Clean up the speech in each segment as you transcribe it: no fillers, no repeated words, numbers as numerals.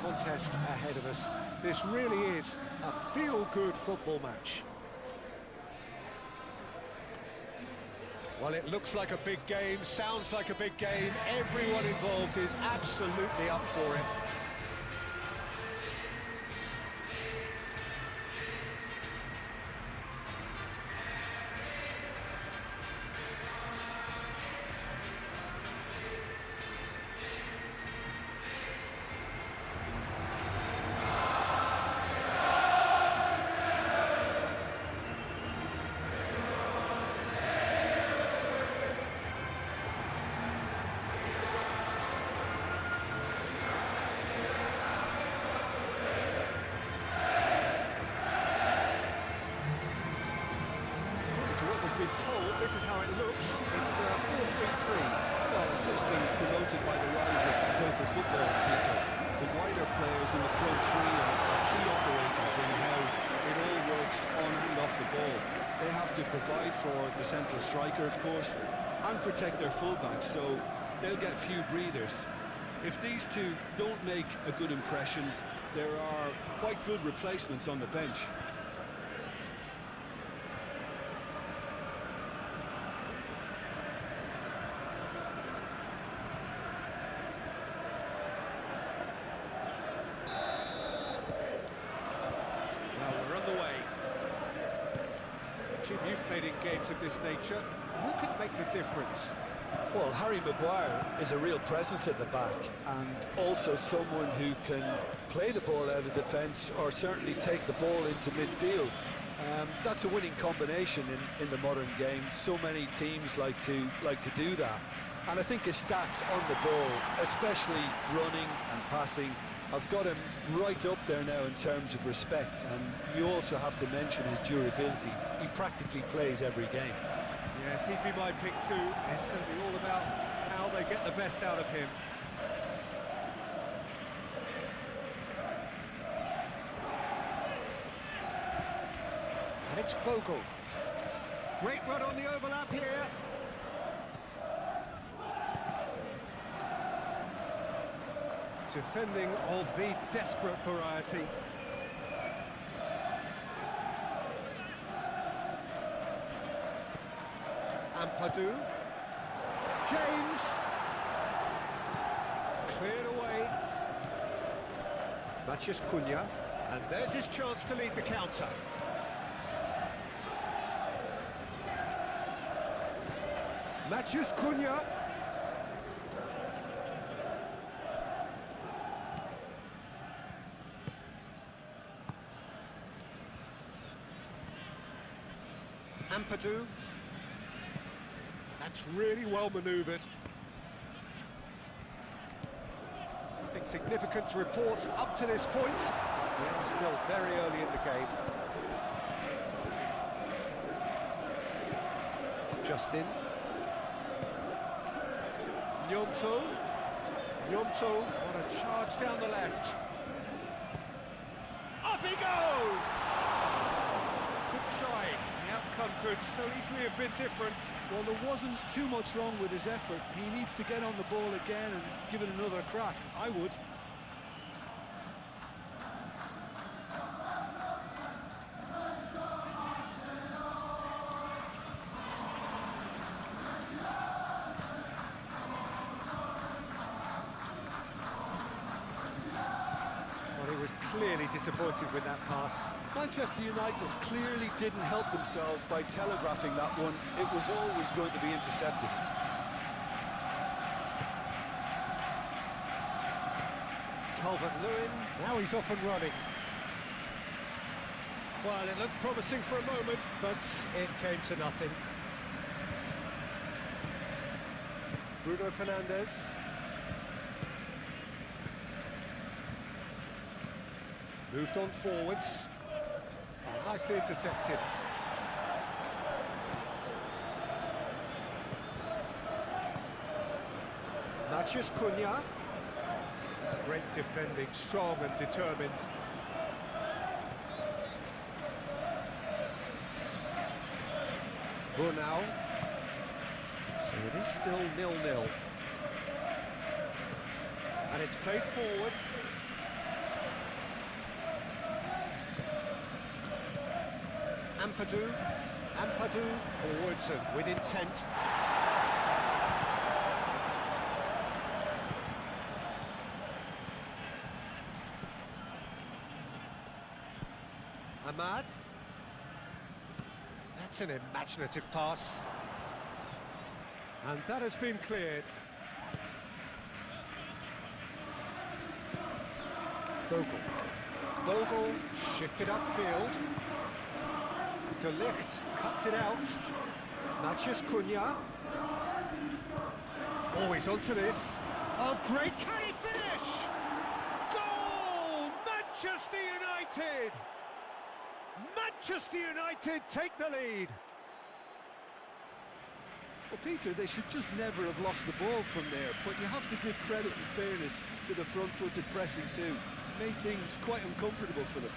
contest ahead of us. This really is a feel-good football match. Well, it looks like a big game, sounds like a big game. Everyone involved is absolutely up for it. Been told this is how it looks. It's 4-3-3. Well, a system promoted by the rise of total football, Peter. The wider players in the front three are key operators in how it all works on and off the ball. They have to provide for the central striker, of course, and protect their fullbacks, so they'll get few breathers. If these two don't make a good impression, there are quite good replacements on the bench. Jim, you've played in games of this nature. Who can make the difference? Well, Harry Maguire is a real presence at the back, and also someone who can play the ball out of defence or certainly take the ball into midfield. That's a winning combination in the modern game. So many teams like to do that. And I think his stats on the ball, especially running and passing, I've got him right up there now in terms of respect, and you also have to mention his durability. He practically plays every game. Yes, he'd be my pick too. It's going to be all about how they get the best out of him. And it's Bogle. Great run on the overlap here. Defending of the desperate variety. Ampadu. James. Cleared away. Matheus Cunha. And there's his chance to lead the counter. Matheus Cunha. Ampadu. That's really well manoeuvred. Nothing significant to report up to this point. We are still very early in the game. Justin. Gnonto. Gnonto on a charge down the left. Up he goes! Good try. The outcome could so easily have been different. Well, there wasn't too much wrong with his effort. He needs to get on the ball again and give it another crack. I would. Well, he was clearly disappointed with that pass. Manchester United clearly didn't help themselves by telegraphing that one. It was always going to be intercepted. Calvert-Lewin, now he's off and running. Well, it looked promising for a moment, but it came to nothing. Bruno Fernandes. Moved on forwards. Oh, nicely intercepted. Matheus Cunha. Great defending, strong and determined. Brunau. So it is still 0-0. And it's played forward. Ampadu forwards and with intent. Ahmad. That's an imaginative pass. And that has been cleared. Bogle shifted upfield. De Ligt cuts it out. Matthias Cunha. Oh, he's onto this. Oh, great, can he finish? Goal! Manchester United! Manchester United take the lead. Well, Peter, they should just never have lost the ball from there, but you have to give credit and fairness to the front-footed pressing too. Made things quite uncomfortable for them.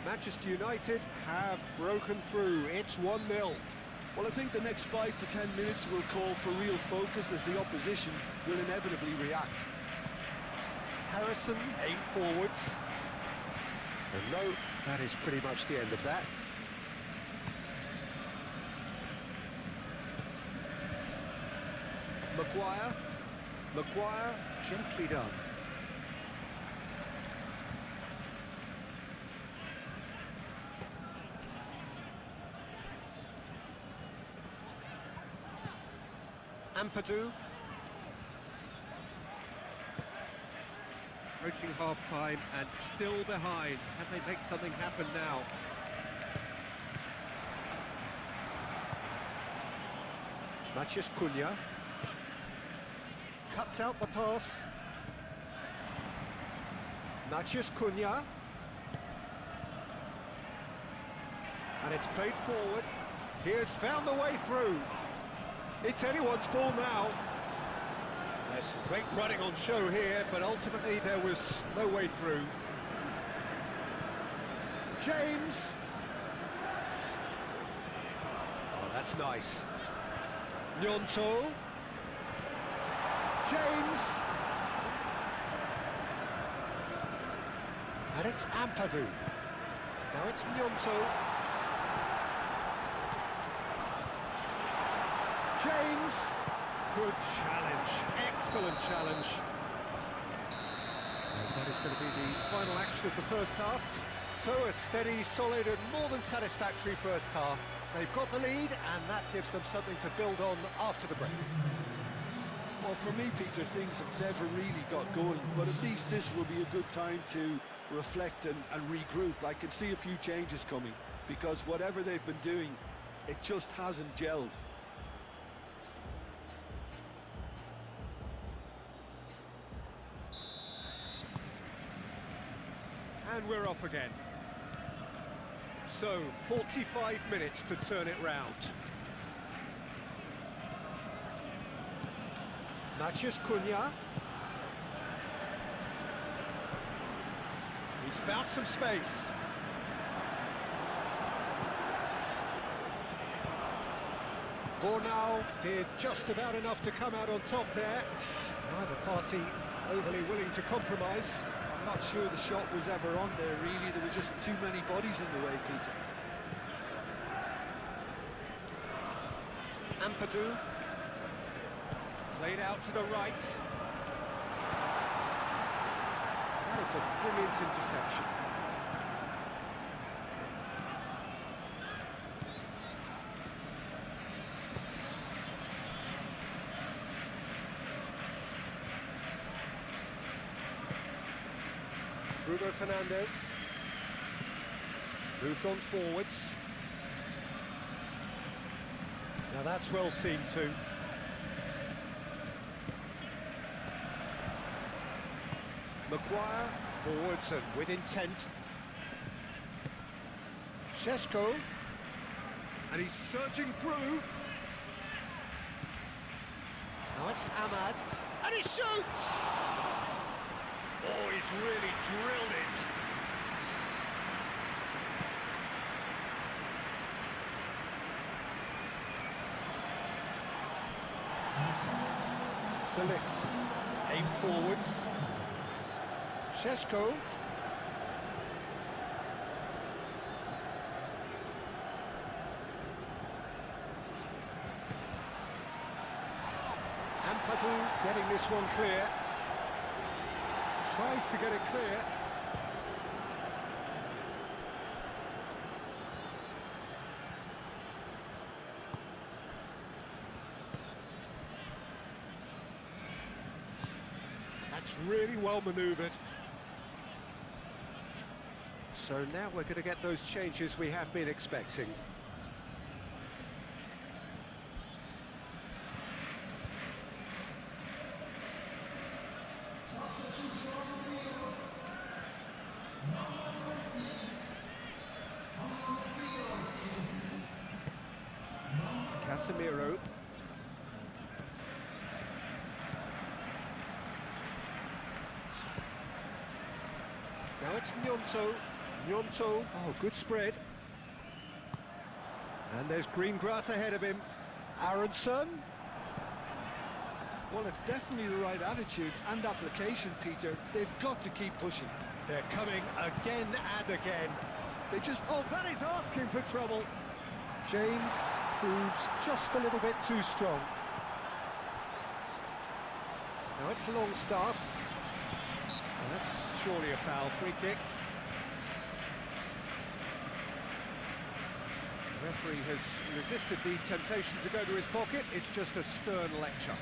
Manchester United have broken through. It's 1-0. Well, I think the next 5 to 10 minutes will call for real focus as the opposition will inevitably react. Harrison aimed forwards. And no, that is pretty much the end of that. Maguire, gently done. Ampadu. Approaching half-time and still behind. Can they make something happen now? Matthias Cunha. Cuts out the pass. Matthias Cunha. And it's played forward. He has found the way through. It's anyone's ball now. There's some great running on show here, but ultimately there was no way through. James. Oh, that's nice. Gnonto. James. And it's Ampadu. Now it's Gnonto. James, good challenge, excellent challenge. And that is going to be the final action of the first half. So a steady, solid and more than satisfactory first half. They've got the lead and that gives them something to build on after the break. Well, for me, Peter, things have never really got going, but at least this will be a good time to reflect and regroup. I can see a few changes coming because whatever they've been doing, it just hasn't gelled. And we're off again. So, 45 minutes to turn it round. Matthias Cunha. He's found some space. Bornau did just about enough to come out on top there. Neither party overly willing to compromise. I'm not sure the shot was ever on there, really. There were just too many bodies in the way, Peter. Ampadu. Played out to the right. That is a brilliant interception. Bruno Fernandes moved on forwards. Now that's well seen too. Maguire forwards and with intent. Šeško, and he's surging through. Now it's Ahmad, and he shoots! Oh, he's really drilled it. Delict, aim forwards. Šeško. Ampadu getting this one clear. Tries to get it clear. That's really well manoeuvred. So now we're going to get those changes we have been expecting. Casemiro. Now it's Gnonto. Gnonto, oh, good spread. And there's green grass ahead of him. Aronson. Well, it's definitely the right attitude and application, Peter. They've got to keep pushing. They're coming again and again. They just... Oh, that is asking for trouble. James proves just a little bit too strong. Now it's Longstaff. Well, that's surely a foul. Free kick. The referee has resisted the temptation to go to his pocket. It's just a stern lecture.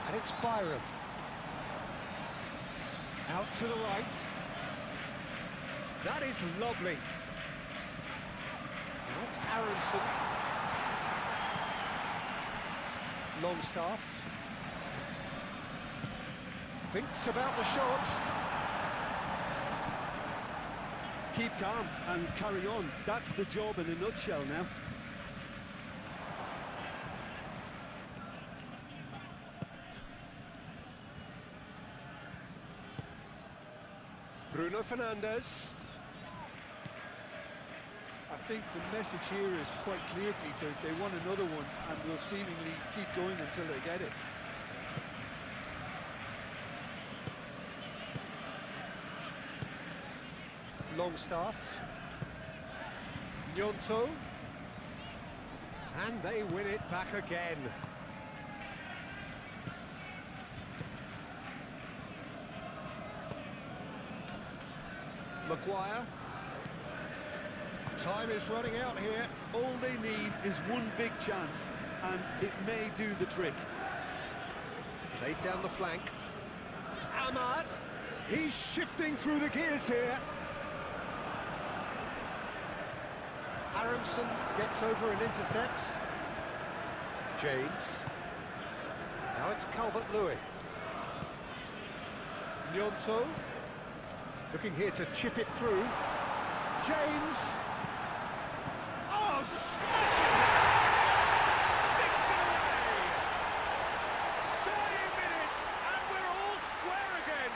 And it's Byram. Out to the right. That is lovely. That's Aronson. Longstaff. Thinks about the shot. Keep calm and carry on. That's the job in a nutshell now. Bruno Fernandes. I think the message here is quite clear, Peter. They want another one and will seemingly keep going until they get it. Longstaff. Gnonto. And they win it back again. Maguire. Time is running out here. All they need is one big chance, and it may do the trick. Played down the flank. Ahmad. He's shifting through the gears here. Aronson gets over and intercepts. James. Now it's Calvert-Lewin. Gnonto. Looking here to chip it through. James. Oh, smashing it! Sticks it away! 30 minutes and we're all square again.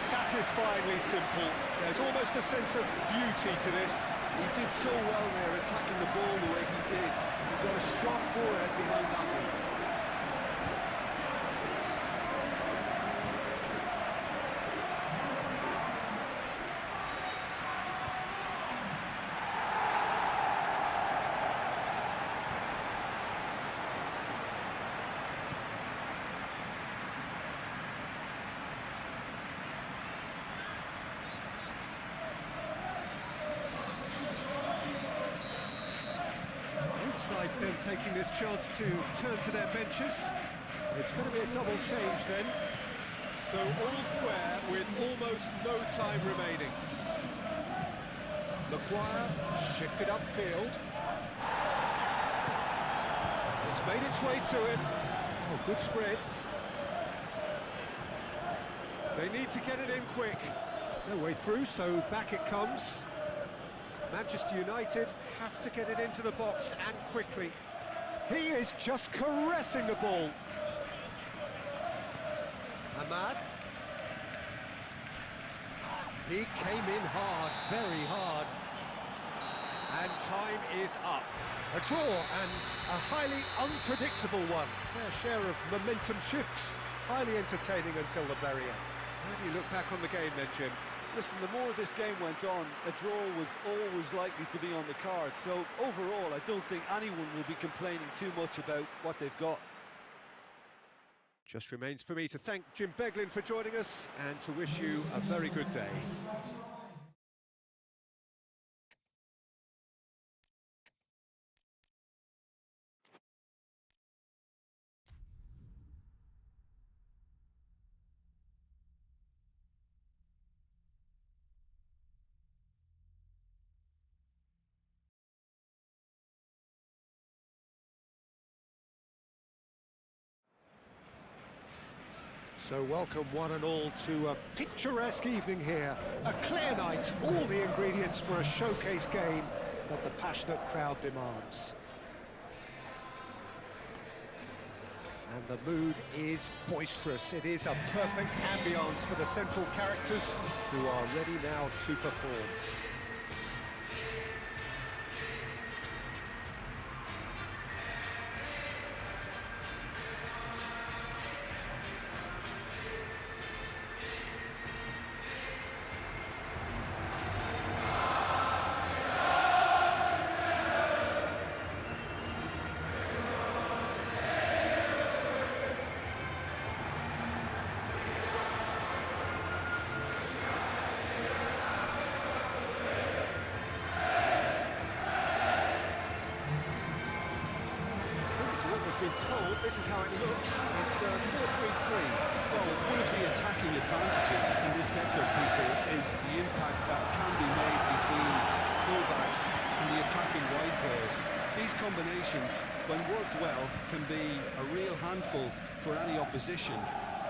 Satisfyingly simple. There's almost a sense of beauty to this. He did so well there, attacking the ball the way he did. He got a strong forehead behind that one. Sides then taking this chance to turn to their benches. It's going to be a double change then. So all square with almost no time remaining. Maguire shifted upfield. It's made its way to him. Oh, good spread. They need to get it in quick. No way through, so back it comes. Manchester United have to get it into the box and quickly. He is just caressing the ball. Ahmad. He came in hard, very hard. And time is up. A draw and a highly unpredictable one. Fair share of momentum shifts. Highly entertaining until the very end. How do you look back on the game then, Jim? Listen, the more this game went on, a draw was always likely to be on the card. So overall, I don't think anyone will be complaining too much about what they've got. Just remains for me to thank Jim Beglin for joining us and to wish you a very good day. So welcome one and all to a picturesque evening here. A clear night, all the ingredients for a showcase game that the passionate crowd demands. And the mood is boisterous. It is a perfect ambience for the central characters who are ready now to perform. Told, this is how it looks. It's 4-3-3. Well, one of the attacking advantages in this setup, Peter, is the impact that can be made between fullbacks and the attacking wide players. These combinations, when worked well, can be a real handful for any opposition,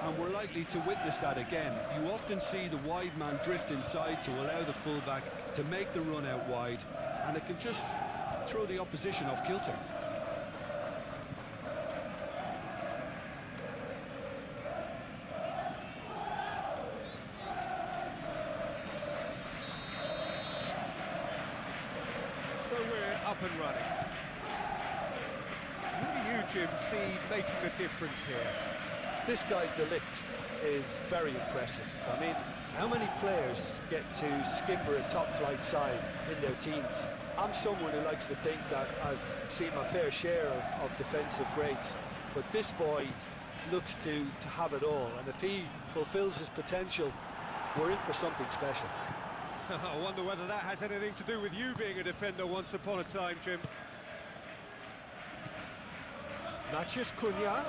and we're likely to witness that again. You often see the wide man drift inside to allow the fullback to make the run out wide, and it can just throw the opposition off kilter. So we're up and running. Who do you, Jim, see making the difference here? This guy, De Ligt, is very impressive. I mean, how many players get to skipper a top-flight side in their teens? I'm someone who likes to think that I've seen my fair share of defensive greats, but this boy looks to have it all, and if he fulfills his potential, we're in for something special. I wonder whether that has anything to do with you being a defender once upon a time, Jim. Matheus Cunha.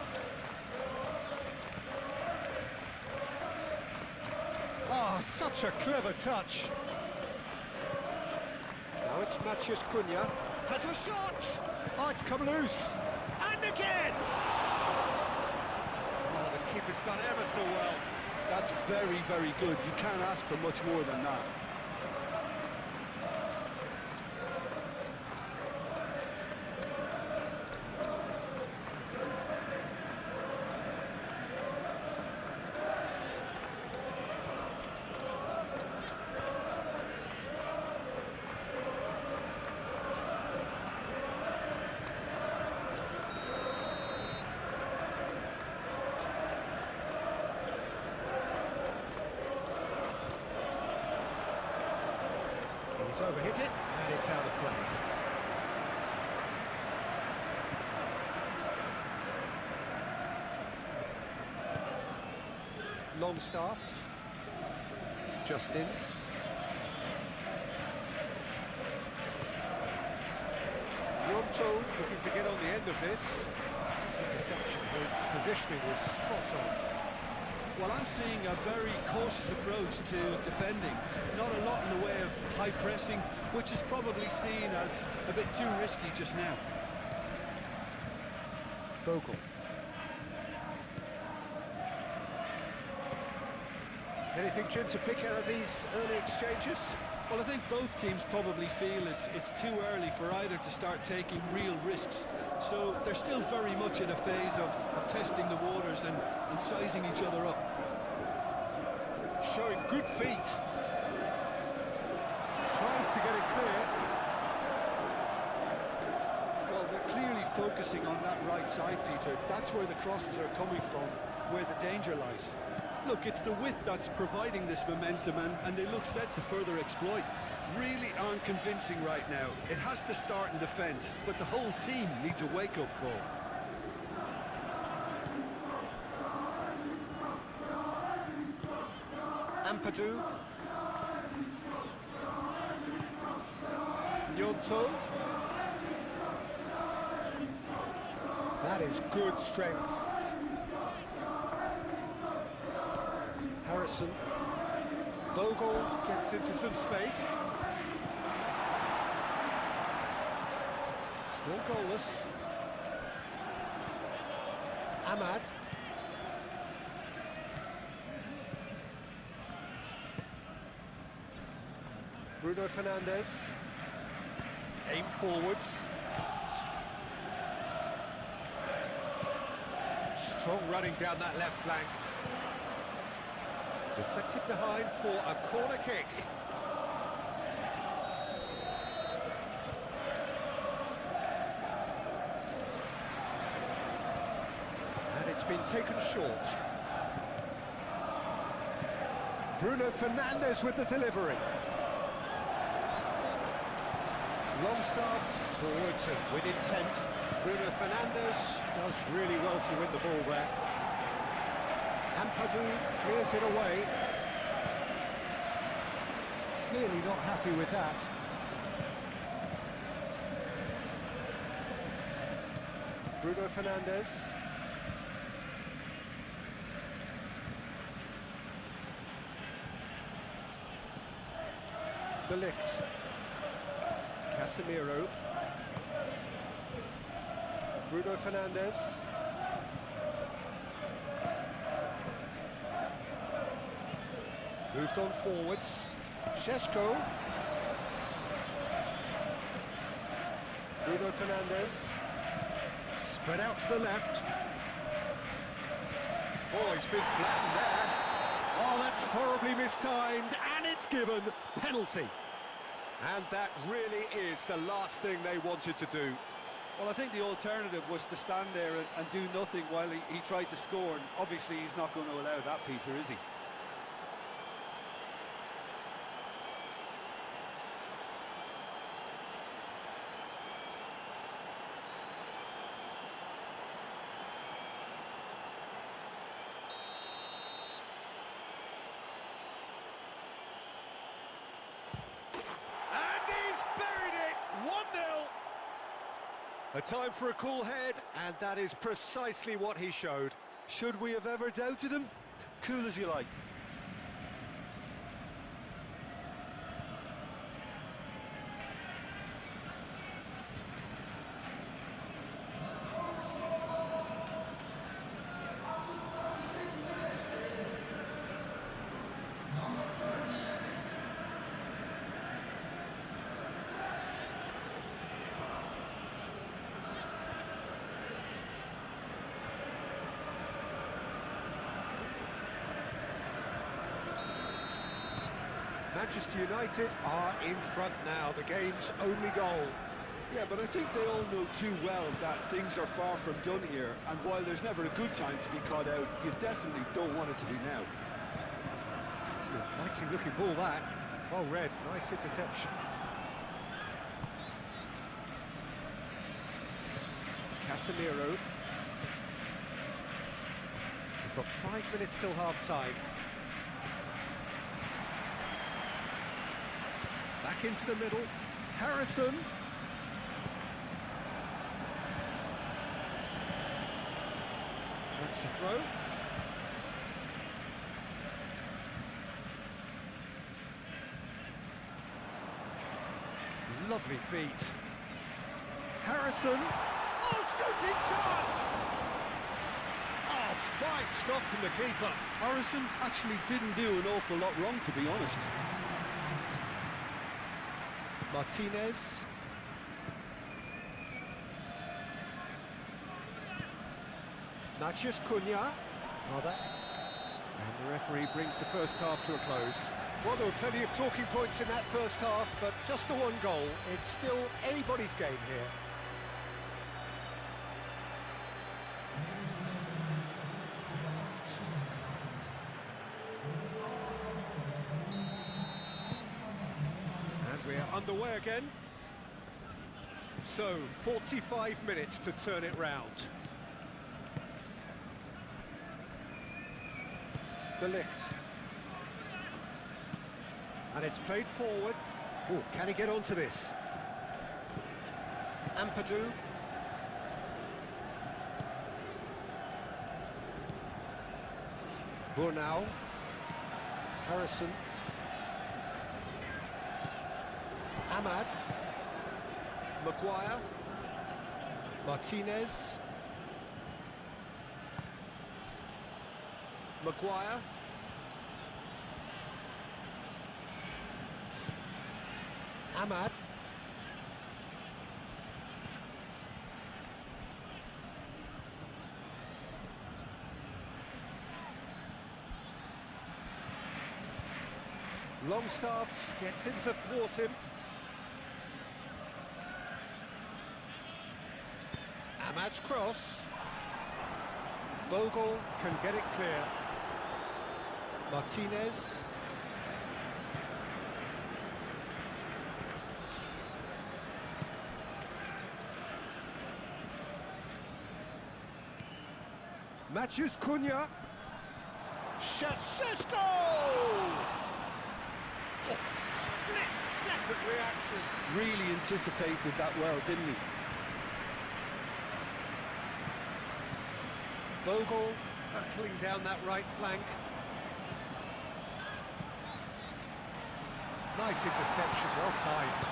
Oh, such a clever touch. Now it's Matheus Cunha. Has a shot! Oh, it's come loose. And again! Oh, the keeper's done ever so well. That's very, very good. You can't ask for much more than that. He's overhit it, and it's out of play. Longstaff. Justin. Yonto looking to get on the end of this. His interception, his positioning was spot on. Well, I'm seeing a very cautious approach to defending. Not a lot in the way of high pressing, which is probably seen as a bit too risky just now. Bogle. Anything, Jim, to pick out of these early exchanges? Well, I think both teams probably feel it's too early for either to start taking real risks. So they're still very much in a phase of testing the waters and sizing each other up. Showing good feet. Tries to get it clear. Well, they're clearly focusing on that right side, Peter. That's where the crosses are coming from, where the danger lies. Look, it's the width that's providing this momentum, and they look set to further exploit. Really aren't convincing right now. It has to start in defence, but the whole team needs a wake-up call. Ampadu. Nyonto. That is good strength. Harrison. Bogle gets into some space. Still goalless. Ahmad. Bruno Fernandes. Aim forwards. Strong running down that left flank. Deflected behind for a corner kick. And it's been taken short. Bruno Fernandes with the delivery. Longstaff forwards and with intent. Bruno Fernandes does really well to win the ball there. Ampadu clears it away. Clearly not happy with that. Bruno Fernandes. De Ligt. Casemiro. Bruno Fernandes. Moved on forwards. Šeško. Bruno Fernandes. Spread out to the left. Oh, he's been flattened there. Oh, that's horribly mistimed, and it's given penalty. And that really is the last thing they wanted to do. Well, I think the alternative was to stand there and do nothing while he tried to score, and obviously he's not going to allow that, Peter, is he? A time for a cool head, and that is precisely what he showed. Should we have ever doubted him? Cool as you like. Manchester United are in front now, the game's only goal. Yeah, but I think they all know too well that things are far from done here, and while there's never a good time to be caught out, you definitely don't want it to be now. It's an inviting looking ball, that. Well read, nice interception. Casemiro. We've got 5 minutes till half-time. Back into the middle, Harrison. That's a throw. Lovely feet. Harrison. Oh, shooting chance! Oh, fine stop from the keeper. Harrison actually didn't do an awful lot wrong, to be honest. Martinez. Natchez Cunha. And the referee brings the first half to a close. Well, there were plenty of talking points in that first half, but just the one goal. It's still anybody's game here. And we're underway again. So, 45 minutes to turn it round. De Ligt. And it's played forward. Oh, can he get onto this? Ampadu. Brunau. Harrison. Ahmad. Maguire. Martinez. Maguire. Ahmad. Longstaff gets in to thwart him. Ahmad's cross. Bogle can get it clear. Martinez. Natchez Cunha. Shevchenko! Oh, split-second reaction. Really anticipated that well, didn't he? Bogle hurtling down that right flank. Nice interception, well timed.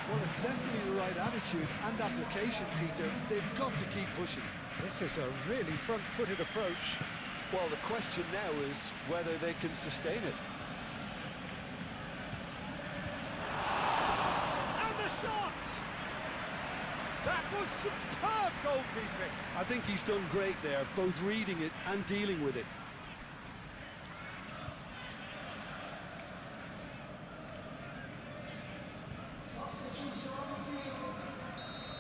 Well, it's definitely the right attitude and application, Peter. They've got to keep pushing. This is a really front-footed approach. Well, the question now is whether they can sustain it. And the shot! That was superb goalkeeping. I think he's done great there, both reading it and dealing with it.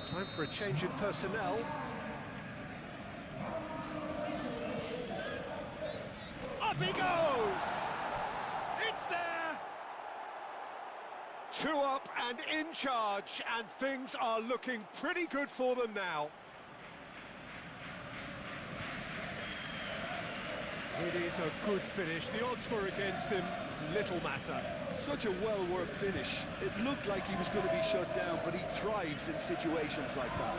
Time for a change in personnel. Up he goes! It's there! 2 up and in charge, and things are looking pretty good for them now. It is a good finish. The odds were against him. Little matter. Such a well-worked finish. It looked like he was going to be shut down, but he thrives in situations like that.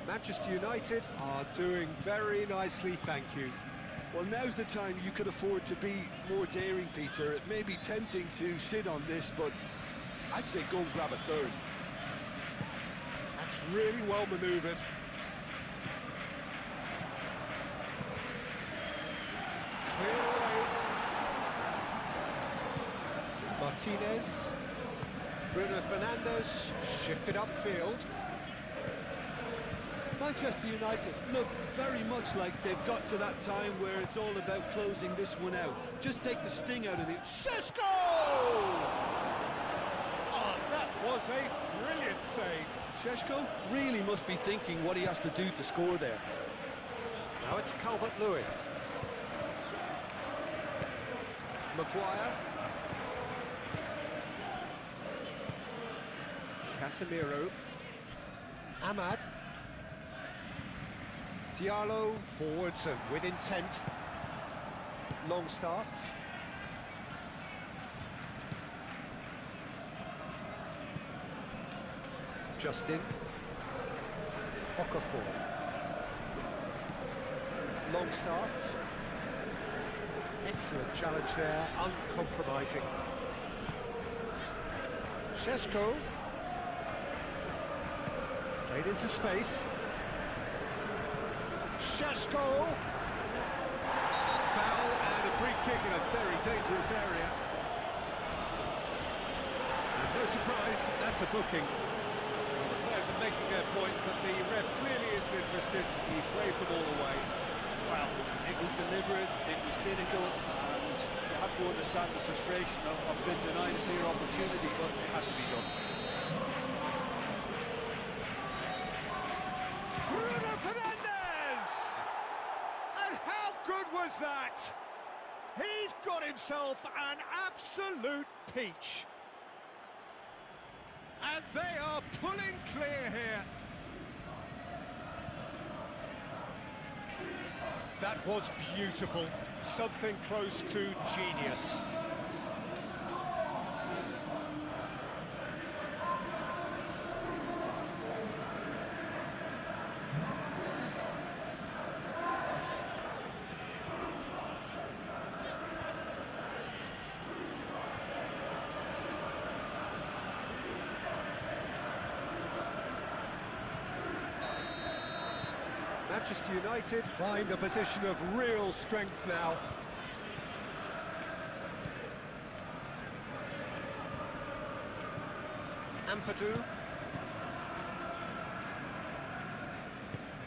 Manchester United are doing very nicely, thank you. Well, now's the time you could afford to be more daring, Peter. It may be tempting to sit on this, but I'd say go and grab a third. That's really well manoeuvred. Clear away. Martinez. Bruno Fernandes shifted upfield. Manchester United look very much like they've got to that time where it's all about closing this one out. Just take the sting out of the... Šeško! Oh, that was a brilliant save. Šeško really must be thinking what he has to do to score there. Now it's Calvert-Lewin. Maguire. Casemiro. Ahmad. Diallo forwards and with intent. Longstaff. Justin. Okafor. Longstaff. Excellent challenge there, uncompromising. Šeško. Played into space. Šeško! Foul and a free kick in a very dangerous area. And no surprise, that's a booking. Well, the players are making their point, but the ref clearly isn't interested. He's waved them all away. Well, it was deliberate, it was cynical, and you have to understand the frustration of being denied a clear opportunity, but it had to be done. Bruno Fernandes! And how good was that? He's got himself an absolute peach. And they are pulling clear here. That was beautiful. Something close to genius. Manchester United find a position of real strength now. Ampadu.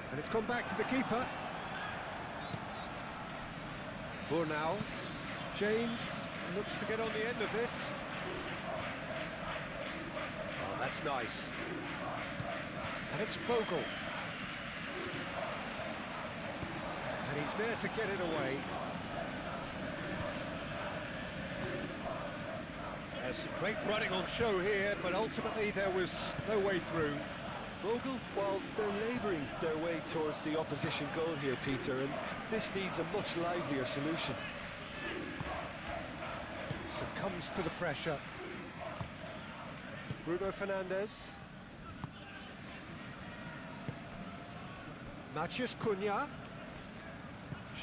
And it's come back to the keeper. Burnau. James looks to get on the end of this. Oh, that's nice. And it's Bogle. And he's there to get it away. There's some great running on show here, but ultimately there was no way through. Bogle, well, they're labouring their way towards the opposition goal here, Peter, and this needs a much livelier solution. Succumbs to the pressure. Bruno Fernandes. Maciej Cunha.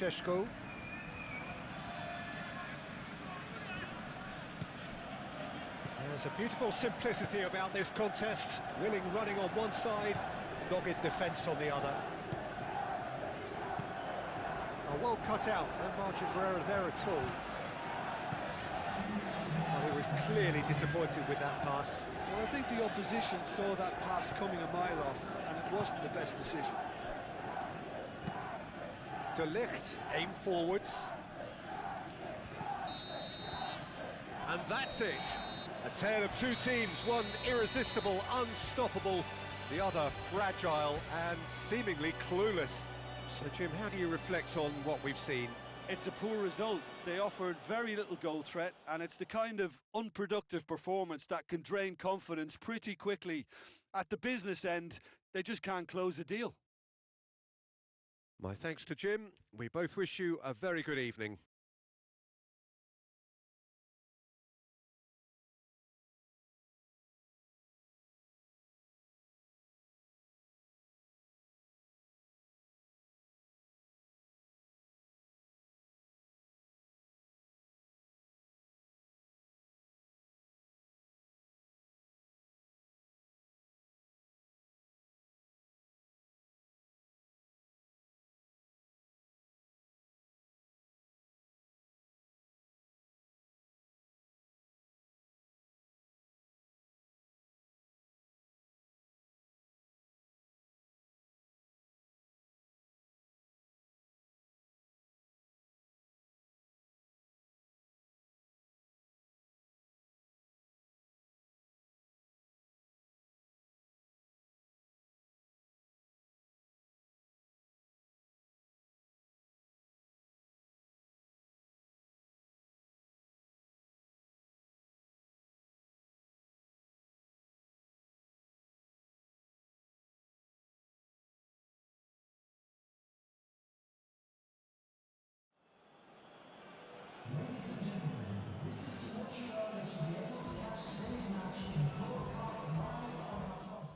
Šeško. There's a beautiful simplicity about this contest. Willing running on one side, dogged defence on the other. Oh, well cut out, no margin for error there at all. Well, he was clearly disappointed with that pass. Well, I think the opposition saw that pass coming a mile off, and it wasn't the best decision. De Ligt, aim forwards. And that's it. A tale of two teams, one irresistible, unstoppable, the other fragile and seemingly clueless. So, Jim, how do you reflect on what we've seen? It's a poor result. They offered very little goal threat, and it's the kind of unproductive performance that can drain confidence pretty quickly. At the business end, they just can't close a deal. My thanks to Jim. We both wish you a very good evening. Ladies and gentlemen, this is to let you know that you'll be able to catch today's match in broadcast live on our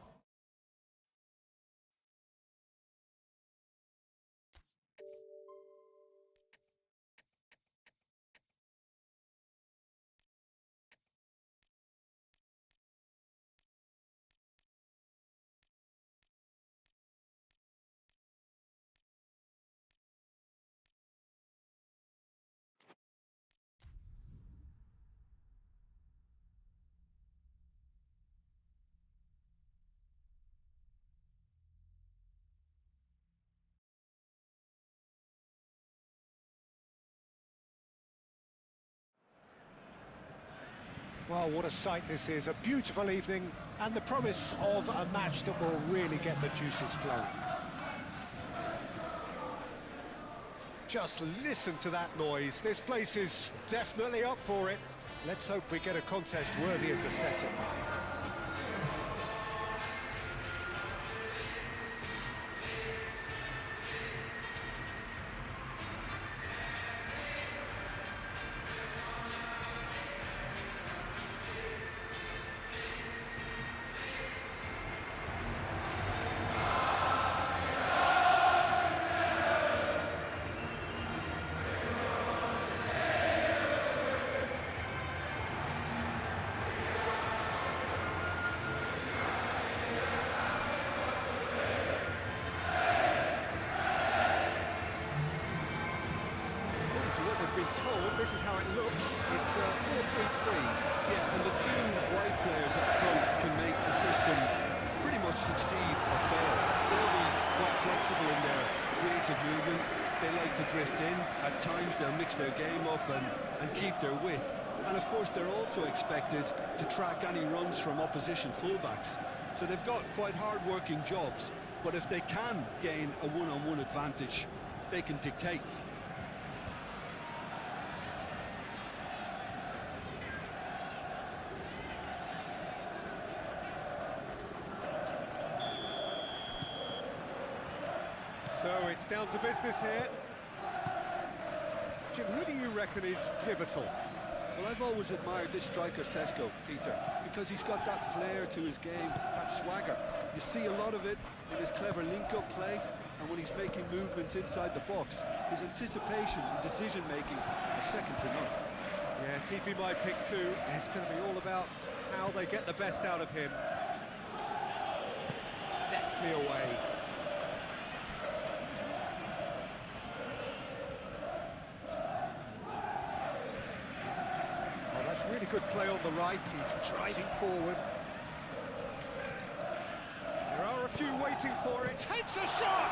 Well, what a sight this is, a beautiful evening, and the promise of a match that will really get the juices flowing. Just listen to that noise. This place is definitely up for it. Let's hope we get a contest worthy of the setting. Told, this is how it looks. It's 4-3-3. Yeah, and the two wide players up front can make the system pretty much succeed or fail. They'll be quite flexible in their creative movement. They like to drift in. At times they'll mix their game up and keep their width. And of course they're also expected to track any runs from opposition fullbacks. So they've got quite hard-working jobs, but if they can gain a one-on-one advantage, they can dictate. So it's down to business here. Jim, who do you reckon is pivotal? Well, I've always admired this striker, Sesko, Peter, because he's got that flair to his game, that swagger. You see a lot of it in his clever link-up play, and when he's making movements inside the box, his anticipation and decision-making are second to none. Yes, he'd be my pick too. It's going to be all about how they get the best out of him. Deftly away. Really good play on the right, he's driving forward. There are a few waiting for it, takes a shot!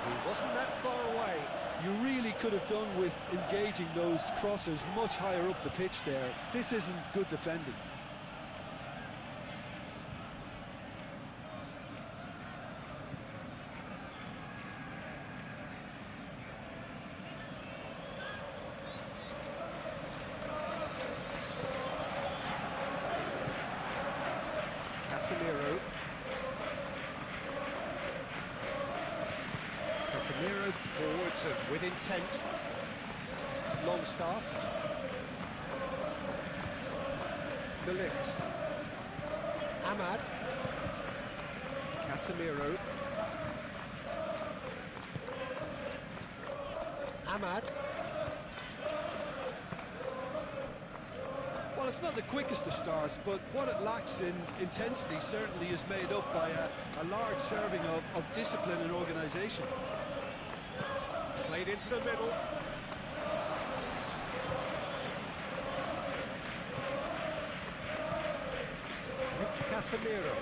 He wasn't that far away. You really could have done with engaging those crossers much higher up the pitch there. This isn't good defending. Casemiro forwards and with intent. Longstaff. De Ligt. Ahmad. Casemiro. Ahmad. Well, it's not the quickest of starts, but what it lacks in intensity certainly is made up by a large serving of discipline and organisation. Played into the middle. It's Casemiro.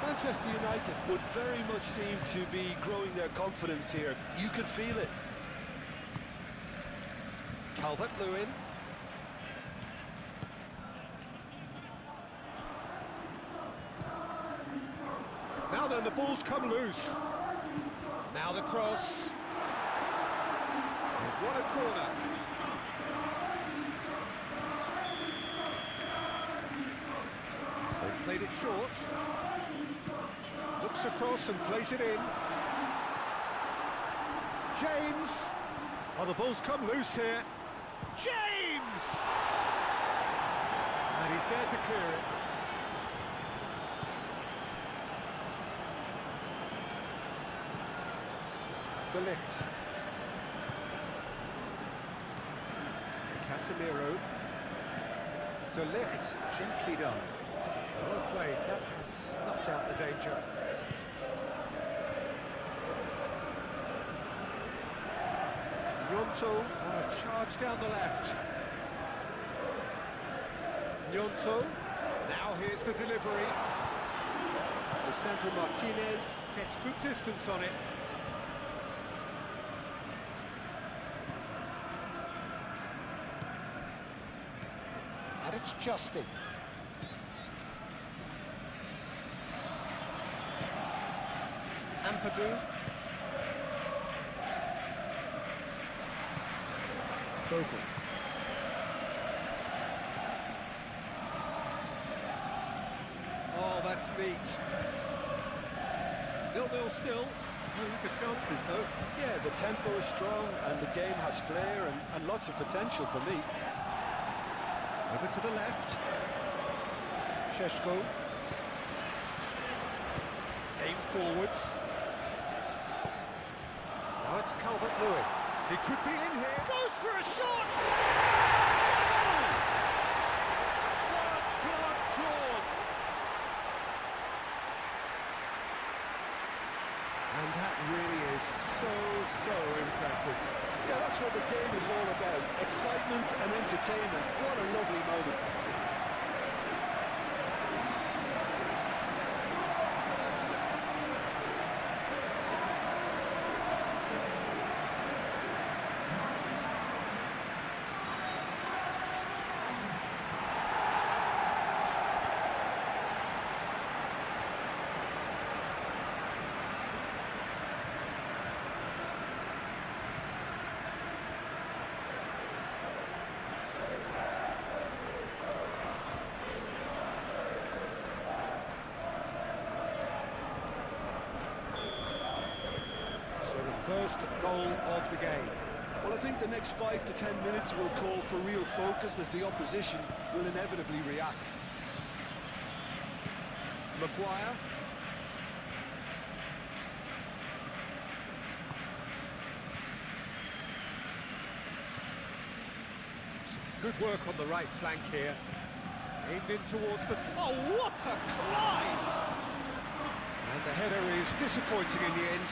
Manchester United would very much seem to be growing their confidence here. You could feel it. Calvert-Lewin. Now then, the ball's come loose. Now the cross. They've won a corner. They've played it short. Looks across and plays it in. James! Oh, the ball's come loose here. James! And he's there to clear it. De Ligt. Casemiro. De Ligt, gently done. Well played, that has snuffed out the danger. Gnonto on a charge down the left. Gnonto, now here's the delivery. Lisandro Martinez gets good distance on it. It's Justin. Ampadu. Bogle. Oh, that's neat. 0-0 still. No good chances, though. Yeah, the tempo is strong and the game has flair and lots of potential for me. Over to the left. Sheshko. Aim forwards. Now it's Calvert-Lewin. He could be in here. Goes for a shot! Goal! First blood drawn. And that really is so impressive. Yeah, that's what the game is all about. Excitement and entertainment. What a lovely moment. First goal of the game. Well, I think the next 5 to 10 minutes will call for real focus as the opposition will inevitably react. Maguire. Some good work on the right flank here. Aimed in towards the... Oh, what a climb! And the header is disappointing in the end.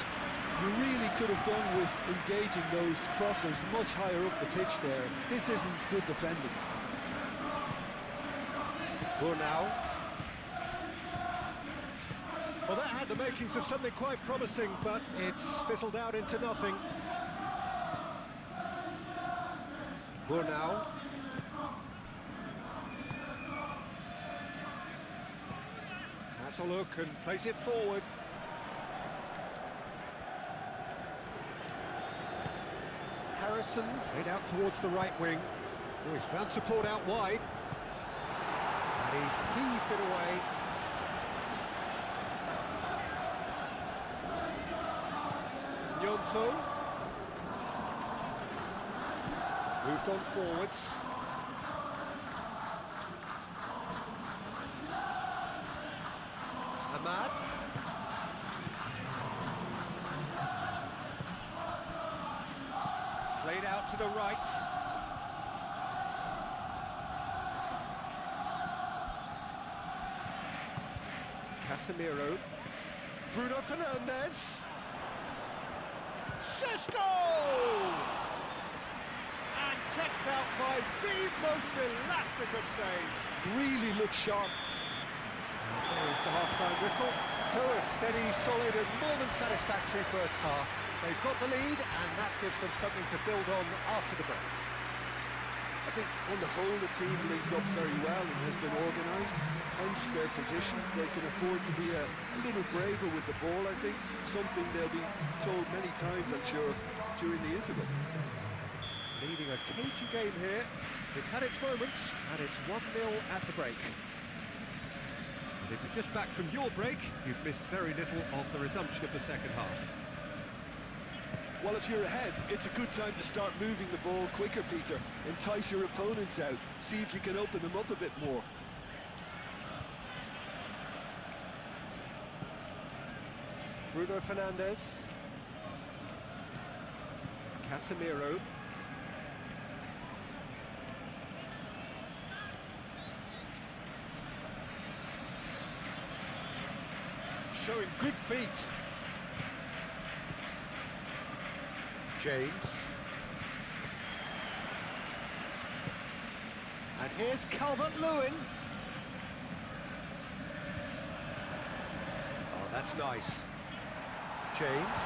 You really could have done with engaging those crosses much higher up the pitch there. This isn't good defending. Now. Well, that had the makings of something quite promising, but it's fizzled out into nothing. Now. Has a look and plays it forward. Harrison played out towards the right wing. Oh, he's found support out wide. And he's heaved it away. Nyonto. Moved on forwards. Ahmad. Played out to the right. Casemiro. Bruno Fernandes. Sheshko! And kept out by the most elastic of saves. Really looks sharp. There's the half-time whistle. So a steady, solid and more than satisfactory first half. They've got the lead, and that gives them something to build on after the break. I think on the whole the team linked up very well and has been organised, hence their position. They can afford to be a little braver with the ball, I think, something they'll be told many times, I'm sure, during the interval. Leading a cagey game here. It's had its moments, and it's 1-0 at the break. And if you're just back from your break, you've missed very little of the resumption of the second half. Well, if you're ahead, it's a good time to start moving the ball quicker, Peter. Entice your opponents out. See if you can open them up a bit more. Bruno Fernandes. Casemiro. Showing good feet. James. And here's Calvert-Lewin. Oh, that's nice. James.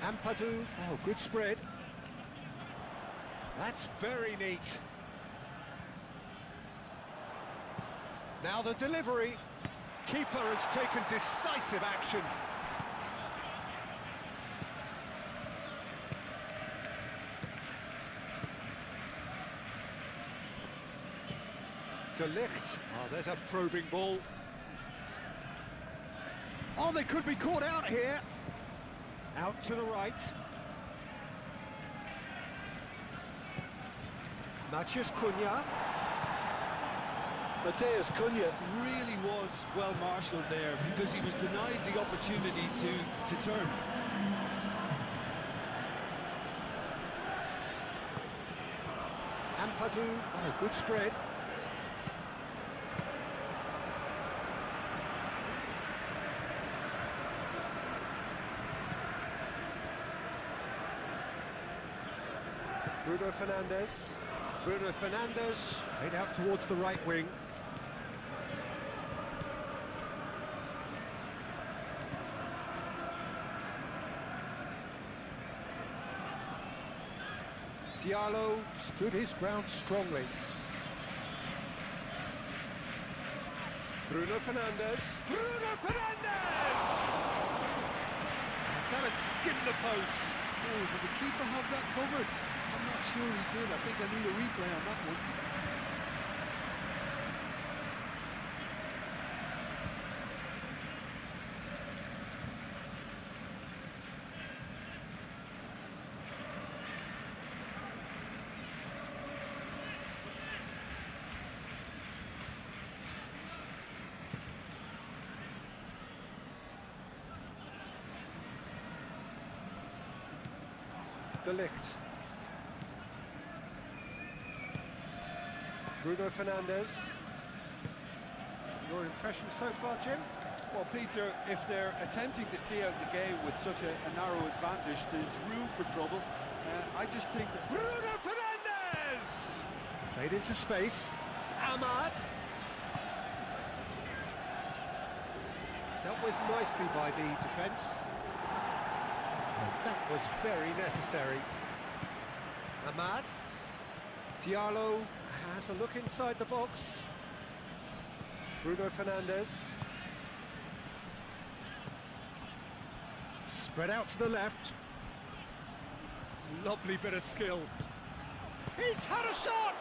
Ampadu. Oh, good spread. That's very neat. Now the delivery. Keeper has taken decisive action. De Ligt. Oh, there's a probing ball. Oh, they could be caught out here. Out to the right. Matheus Cunha. Matheus Cunha really was well marshalled there because he was denied the opportunity to turn. Ampadu, oh, good spread. Bruno Fernandes. Bruno Fernandes played out towards the right wing. Diallo stood his ground strongly. Bruno Fernandes. Bruno Fernandes! That has skimmed the post. Oh, did the keeper have that covered? I'm not sure he did. I think I need a replay on that one. De Ligt. Bruno Fernandes. Your impression so far, Jim? Well, Peter, if they're attempting to see out the game with such a narrow advantage, there's room for trouble. I just think that... Bruno Fernandes! Played into space. Ahmad. Dealt with nicely by the defence. That was very necessary. Ahmad. Diallo has a look inside the box. Bruno Fernandes. Spread out to the left. Lovely bit of skill. He's had a shot!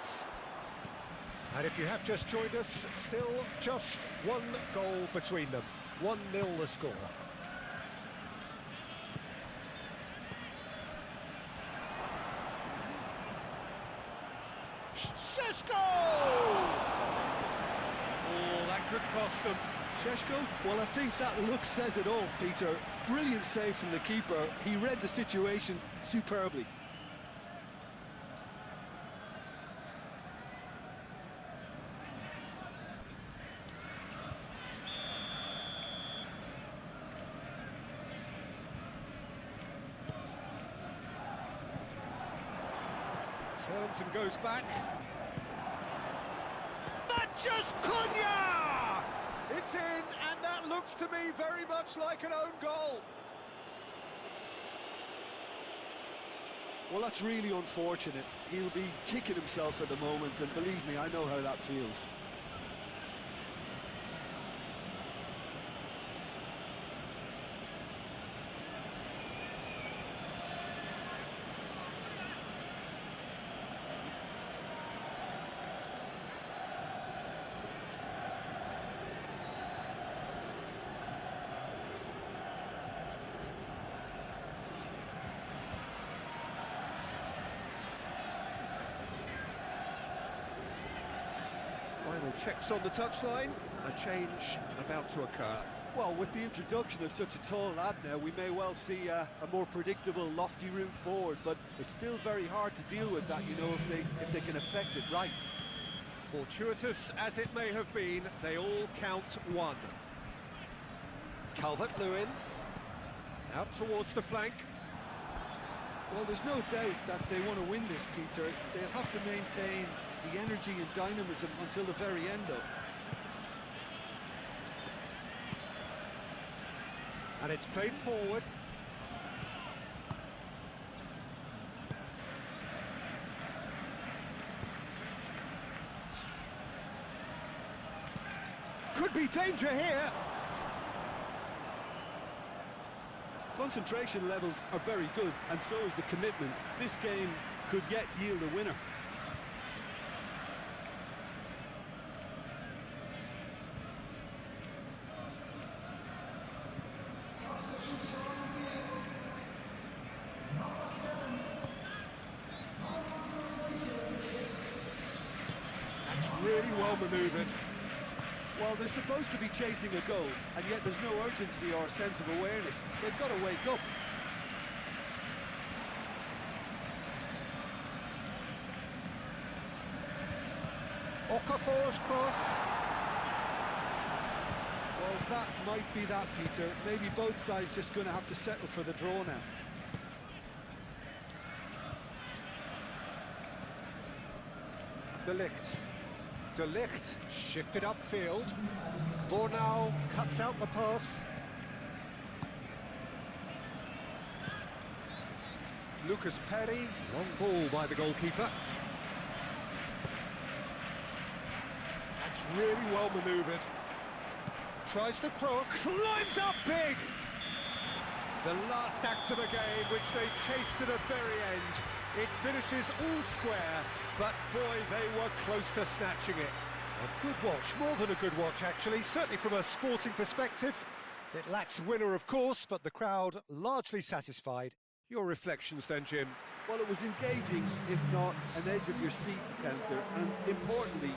And if you have just joined us, still just one goal between them. 1-0 the score. Šeško! Oh, that could cost them. Šeško? Well, I think that look says it all, Peter. Brilliant save from the keeper. He read the situation superbly. Turns and goes back. Matheus Cunha! It's in, and that looks to me very much like an own goal. Well, that's really unfortunate. He'll be kicking himself at the moment, and believe me, I know how that feels. Final checks on the touchline. A change about to occur. Well, with the introduction of such a tall lad now, we may well see a more predictable, lofty route forward, but it's still very hard to deal with that, you know, if they can affect it right. Fortuitous as it may have been, they all count one. Calvert-Lewin, out towards the flank. Well, there's no doubt that they want to win this, Peter. They'll have to maintain the energy and dynamism until the very end, though. And it's played forward. Could be danger here. Concentration levels are very good, and so is the commitment. This game could yet yield a winner. That's really well manoeuvred. Well, they're supposed to be chasing a goal, and yet there's no urgency or sense of awareness. They've got to wake up. Okafor's cross. Well, that might be that, Peter. Maybe both sides just going to have to settle for the draw now. De Ligt shifted upfield. Bornau cuts out the pass. Lucas Perry, long ball by the goalkeeper. That's really well manoeuvred. Tries to cross, climbs up big! The last act of a game, which they chased to the very end. It finishes all square, but boy, they were close to snatching it. A good watch, more than a good watch actually, certainly from a sporting perspective. It lacks winner, of course, but the crowd largely satisfied. Your reflections then, Jim? Well, it was engaging, if not an edge of your seat encounter, and importantly,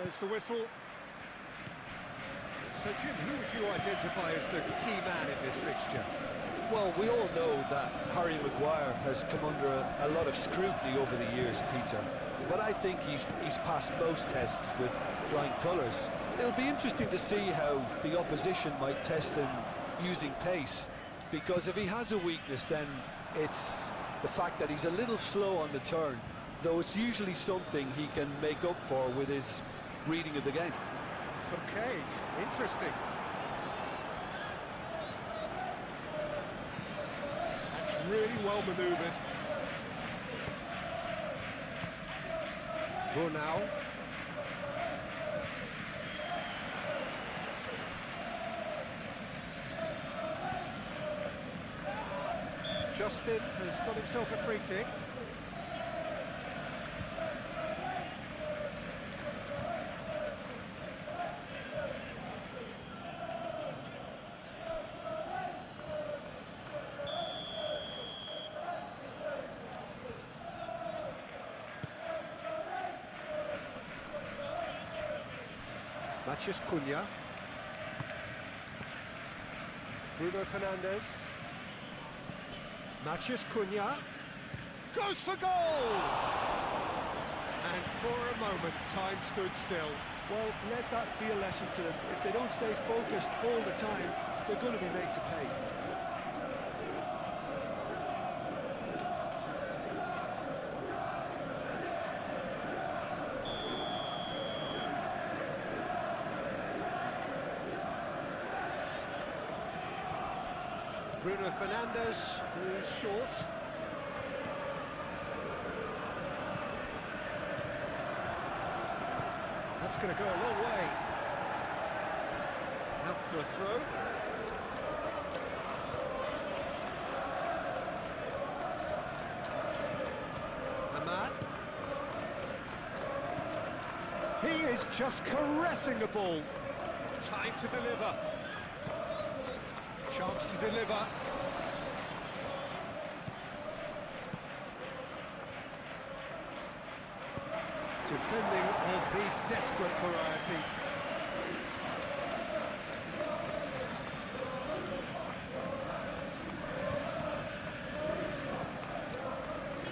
there's the whistle. So, Jim, who would you identify as the key man in this fixture? Well, we all know that Harry Maguire has come under a lot of scrutiny over the years, Peter. But I think he's passed most tests with flying colours. It'll be interesting to see how the opposition might test him using pace. Because if he has a weakness, then it's the fact that he's a little slow on the turn. Though it's usually something he can make up for with his reading of the game. Okay, interesting. That's really well manoeuvred. Bornau. Justin has got himself a free kick. Matheus Cunha. Bruno Fernandes. Matheus Cunha goes for goal! And for a moment, time stood still. well, let that be a lesson to them. If they don't stay focused all the time, they're going to be made to pay. Bruno Fernandes, who's short. That's going to go a long way. Out for a throw. Ahmad. He is just caressing the ball. Time to deliver. Chance to deliver. Defending of the desperate variety.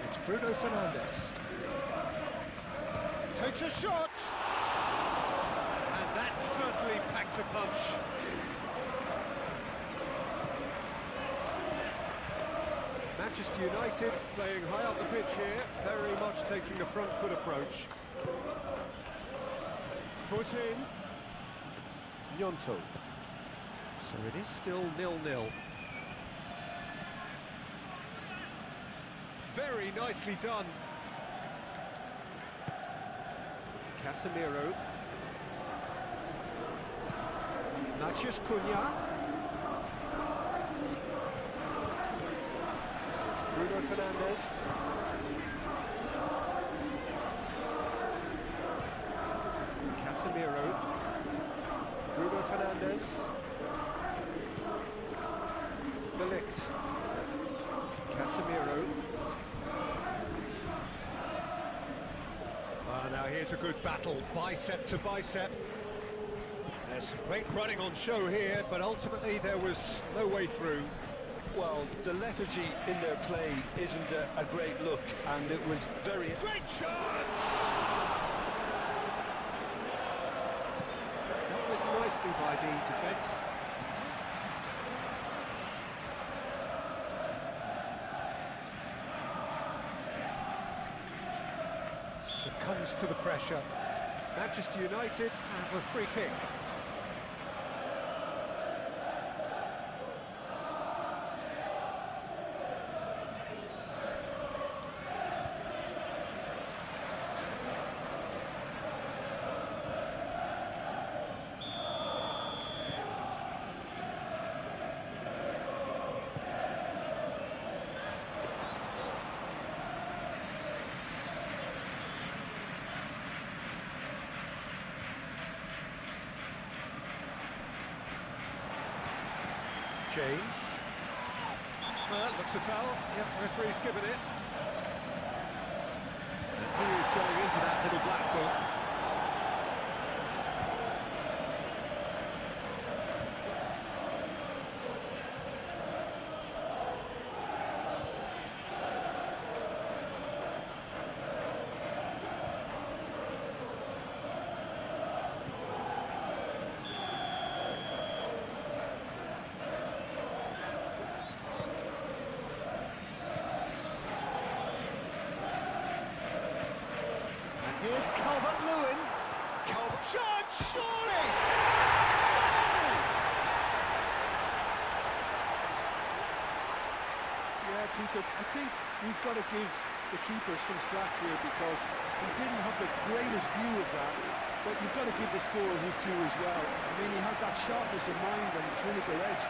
It's Bruno Fernandes. Takes a shot! And that certainly packed a punch. Manchester United playing high up the pitch here, very much taking a front foot approach. Foot in. Gnonto. So it is still 0-0. Very nicely done. Casemiro. Matheus Cunha. Bruno Fernandes. Casemiro. Bruno Fernandes. De Ligt. Casemiro. Now here's a good battle, bicep to bicep. There's some great running on show here, but ultimately there was no way through. Well, the lethargy in their play isn't a great look, and it was very... Great chance! Dealt with nicely by the defence. Succumbs to the pressure. Manchester United have a free kick. James. Well, that looks a foul. Yep, referee's given it. And he is going into that little black book. Here's Calvert-Lewin. Calvert-Lewin, surely! Goal! Yeah, Peter, I think we've got to give the keeper some slack here because he didn't have the greatest view of that, but you've got to give the scorer his due as well. I mean, he had that sharpness of mind and clinical edge.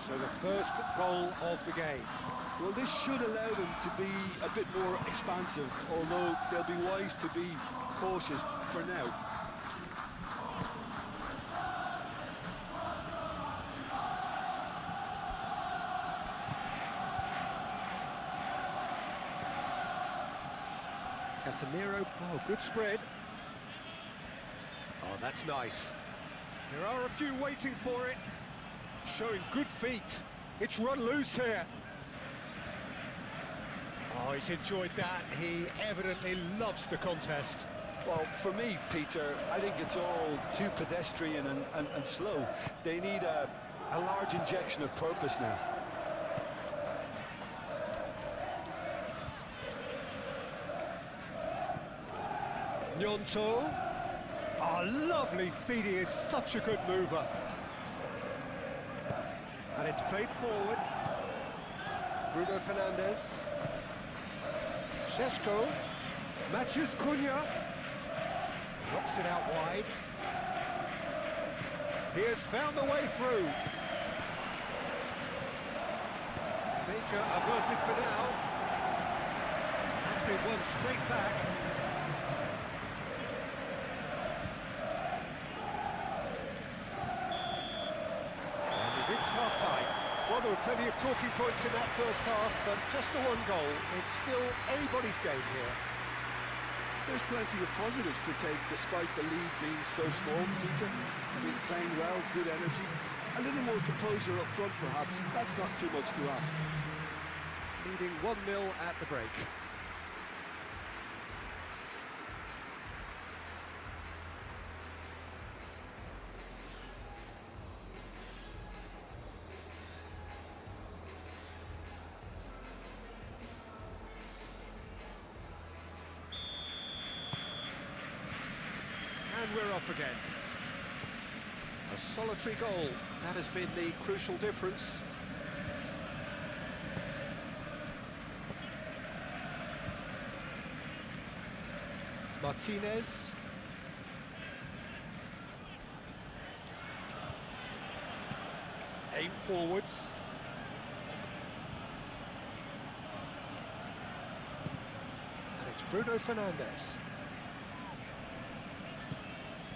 So the first goal of the game. Well, this should allow them to be a bit more expansive, although they'll be wise to be cautious for now. Casemiro, oh, good spread. Oh, that's nice. There are a few waiting for it. Showing good feet. It's run loose here. Oh, he's enjoyed that. He evidently loves the contest. Well, for me, Peter, I think it's all too pedestrian and slow. They need a large injection of purpose now. Gnonto. Oh, lovely feet. He is such a good mover. And it's played forward. Bruno Fernandes. Šeško. Matheus Cunha. Knocks it out wide. He has found the way through. Danger averted for now. Has been won straight back. It's half-time. Well, there were plenty of talking points in that first half, but just the one goal. It's still anybody's game here. There's plenty of positives to take despite the lead being so small, Peter. I mean, playing well, good energy. A little more composure up front, perhaps. That's not too much to ask. Leading 1-0 at the break. And we're off again. A solitary goal, that has been the crucial difference. Martinez. Aim forwards. And it's Bruno Fernandes.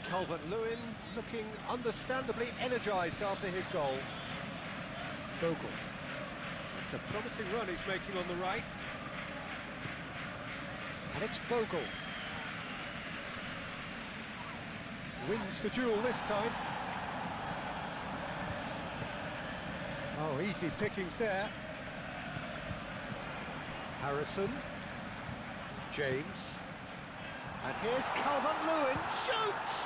Calvert-Lewin looking understandably energised after his goal. Bogle. It's a promising run he's making on the right. And it's Bogle. Wins the duel this time. Oh, easy pickings there. Harrison. James. And here's Calvert-Lewin. Shoots!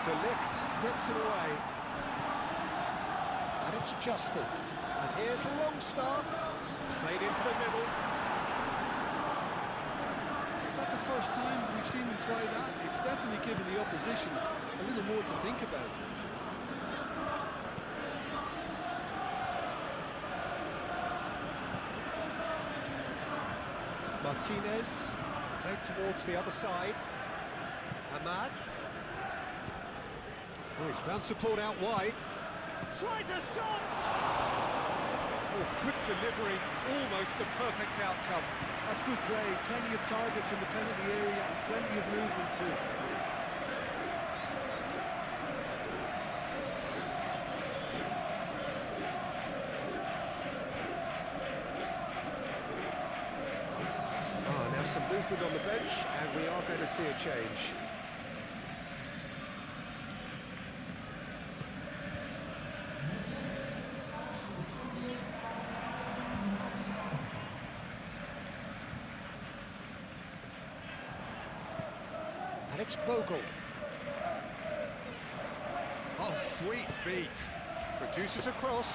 De Ligt gets it away. And it's Justin. And here's Longstaff. Played into the middle. Is that the first time we've seen him try that? It's definitely given the opposition a little more to think about. Martinez played towards the other side. Ahmad. Oh, he's found support out wide. Tries a shot! Oh, good delivery, almost the perfect outcome. That's good play, plenty of targets in the penalty area and plenty of movement too. Now some movement on the bench, and we are going to see a change. And it's Bogle. Oh, sweet feet. Produces a cross.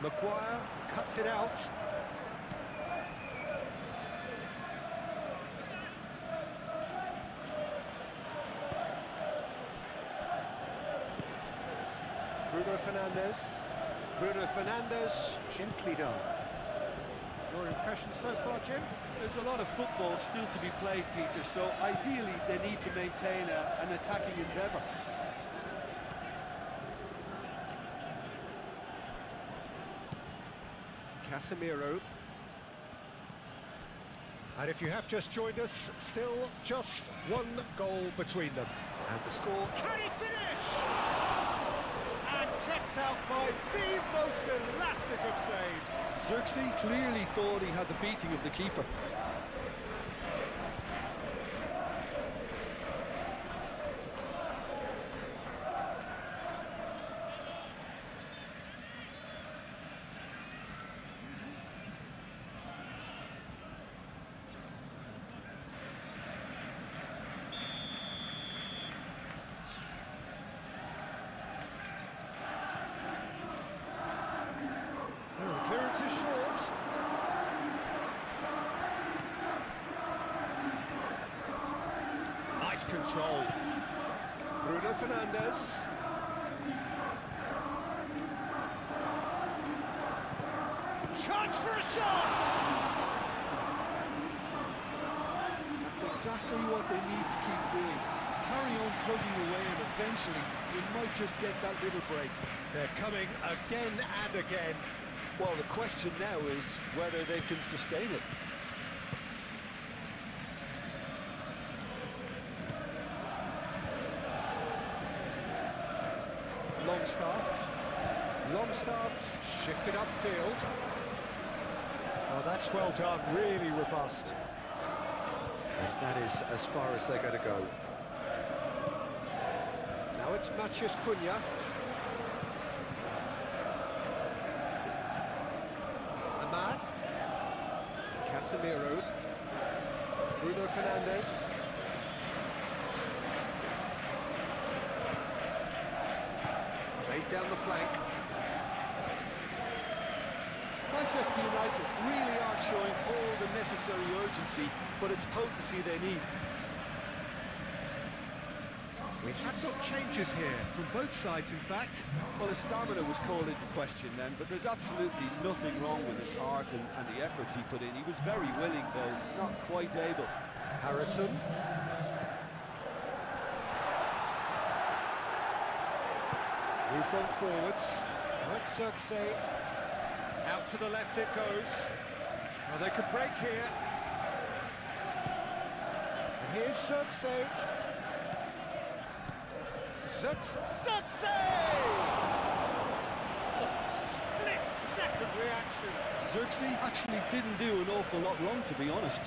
Maguire cuts it out. Bruno Fernandes. Bruno Fernandes, gently done. Your impression so far, Jim? There's a lot of football still to be played, Peter, so ideally they need to maintain an attacking endeavour. Casemiro. And if you have just joined us, still just one goal between them. And the score, can he finish? And kept out by the most elastic of saves. Xerxes clearly thought he had the beating of the keeper. Clearance is short. Nice control. Bruno Fernandes. waits for a shot! That's exactly what they need to keep doing. Carry on tugging away and eventually you might just get that little break. They're coming again and again. Well, the question now is whether they can sustain it. Longstaff shifted upfield. Oh, that's well done, really robust. And that is as far as they're going to go. Now it's Matías Cunha. Ahmad. Casemiro. Bruno Fernandes. Played down the flank. Manchester United really are showing all the necessary urgency, but it's potency they need. We have got changes here, from both sides in fact. Well, his stamina was called into question then, but there's absolutely nothing wrong with his heart and the efforts he put in. He was very willing, though not quite able. Harrison. Moved on forwards. Now it's Xerxes. Out to the left it goes. Well, they could break here. And here's Xerxes. Xerxes! Oh, split-second reaction. Xerxes actually didn't do an awful lot wrong, to be honest.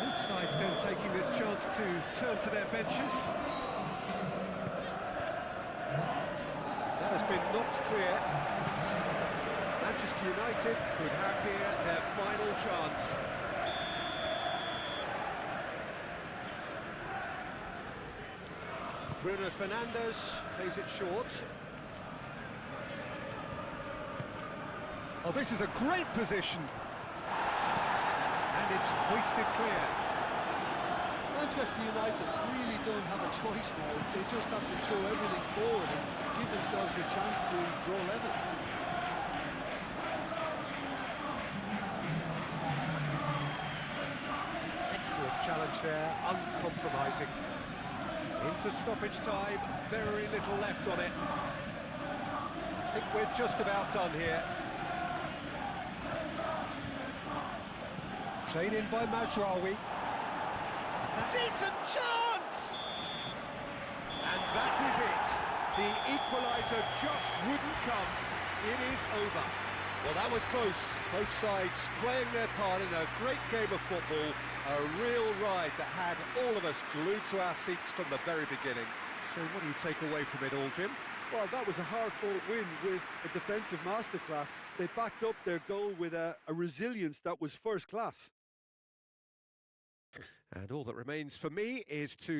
Both sides then taking this chance to turn to their benches. That has been knocked clear. Manchester United could have here their final chance. Bruno Fernandes plays it short. Oh, this is a great position. And it's hoisted clear. Manchester United really don't have a choice now. They just have to throw everything forward and give themselves a chance to draw level. Excellent challenge there, uncompromising. Into stoppage time, very little left on it. I think we're just about done here. Played in by Mazraoui. Decent chance! And that is it. The equaliser just wouldn't come. It is over. Well, that was close. Both sides playing their part in a great game of football. A real ride that had all of us glued to our seats from the very beginning. So what do you take away from it all, Jim? Well, that was a hard-fought win with a defensive masterclass. They backed up their goal with a resilience that was first class. And all that remains for me is to